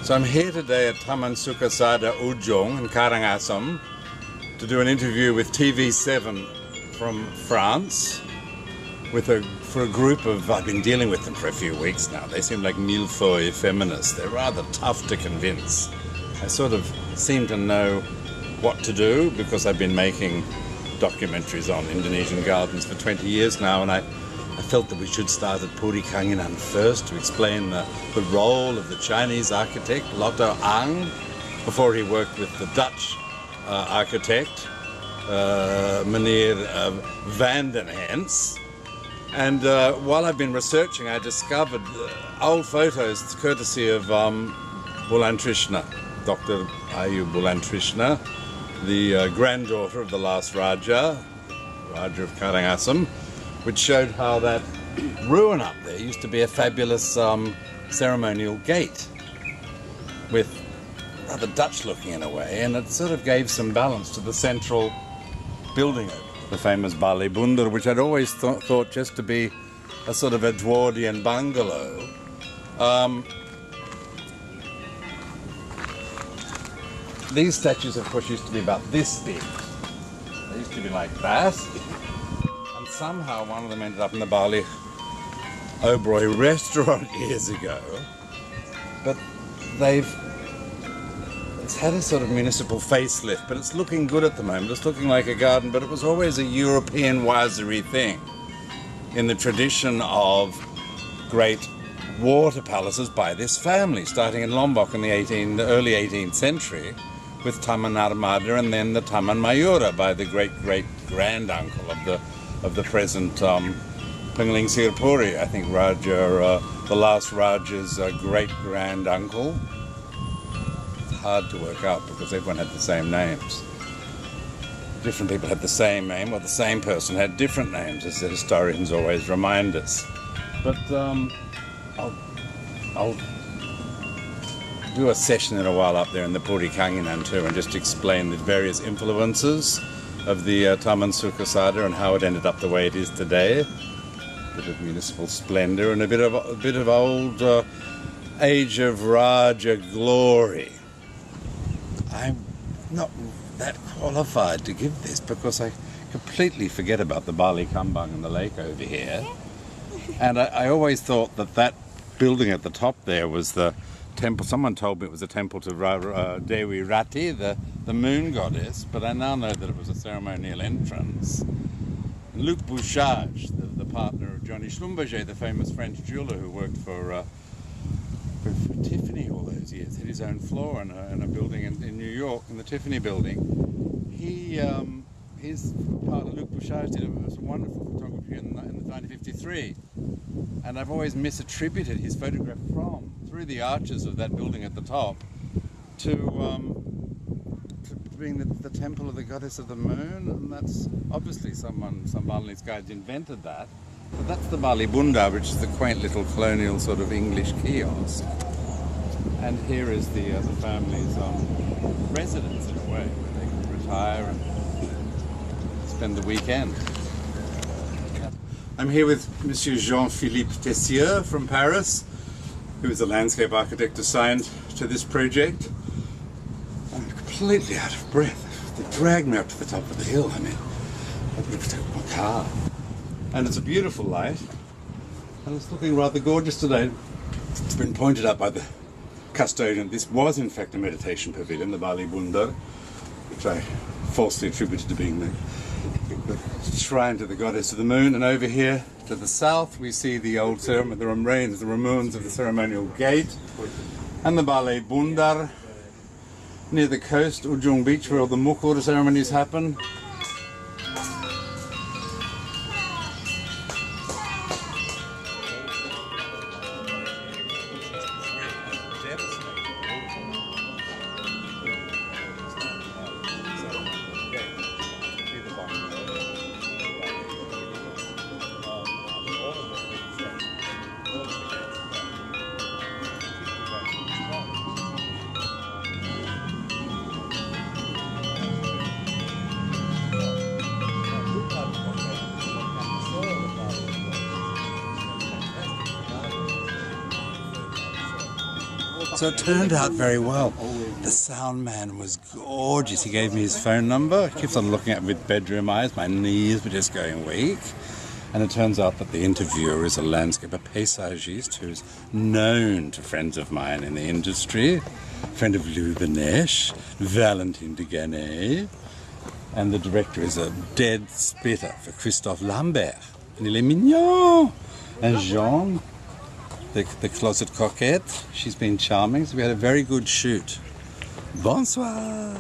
So I'm here today at Taman Sukasada Ujung in Karangasem to do an interview with TV7 from France for a group of, I've been dealing with them for a few weeks now. They seem like millefeuille feminists. They're rather tough to convince. I sort of seem to know what to do because I've been making documentaries on Indonesian gardens for 20 years now, and I felt that we should start at Puri Kanginan first to explain the role of the Chinese architect Lotto Ang before he worked with the Dutch architect Meneer van den Hens. And while I've been researching, I discovered old photos courtesy of Bulan Trishna, Dr. Ayu Bulan Trishna, the granddaughter of the last Raja of Karangasem, which showed how that ruin up there used to be a fabulous ceremonial gate with rather Dutch looking in a way, and it sort of gave some balance to the central building, the famous Balai Bundar, which I'd always thought just to be a sort of Edwardian bungalow. These statues, of course, used to be about this big. They used to be like that. And somehow one of them ended up in the Bali Oberoi restaurant years ago. But it's had a sort of municipal facelift, but it's looking good at the moment. It's looking like a garden, but it was always a European waziri thing in the tradition of great water palaces by this family, starting in Lombok in the early 18th century, with Taman Armada and then the Taman Mayura by the great-great-grand-uncle of the present Pingling Sirpuri, I think Raja, the last Raja's great-grand-uncle. It's hard to work out because everyone had the same names. Different people had the same name, or the same person had different names, as the historians always remind us. But I'll do a session in a while up there in the Puri Kanginan too, and just explain the various influences of the Taman Sukasada and how it ended up the way it is today. A bit of municipal splendour and a bit of old age of Raja glory. I'm not that qualified to give this because I completely forget about the Bali Kambang and the lake over here. And I always thought that building at the top there was the temple. Someone told me it was a temple to Dewi Rati, the moon goddess, but I now know that it was a ceremonial entrance. Luc Bouchage, the partner of Johnny Schlumberger, the famous French jeweller who worked for Tiffany all those years, had his own floor in a building in New York, in the Tiffany building. His partner Luc Bouchage did some wonderful photography in 1953, and I've always misattributed his photograph through the arches of that building at the top to being the temple of the goddess of the moon, and that's obviously some Balinese guys invented that. But that's the Balai Bundar, which is the quaint little colonial sort of English kiosk. And here is the family's residence in a way, where they can retire and spend the weekend. I'm here with Monsieur Jean-Philippe Tessier from Paris, who is a landscape architect assigned to this project. I'm completely out of breath. They dragged me up to the top of the hill. I mean, I would have taken my car. And it's a beautiful light, and it's looking rather gorgeous today. It's been pointed out by the custodian. This was in fact a meditation pavilion, the Balai Bundar, which I falsely attributed to being the shrine to the goddess of the moon. And over here to the south we see the old the remains of the ceremonial gate, and the Balai Bundar near the coast, Ujung beach, where all the mukur ceremonies happen. So it turned out very well. The sound man was gorgeous. He gave me his phone number. He keeps on looking at me with bedroom eyes. My knees were just going weak. And it turns out that the interviewer is a landscaper paysagist who's known to friends of mine in the industry. Friend of Louis Benesch, Valentine de Ganay. And the director is a dead splitter for Christophe Lambert. And il est mignon. And Jean, the closet coquette, she's been charming. So we had a very good shoot. Bonsoir.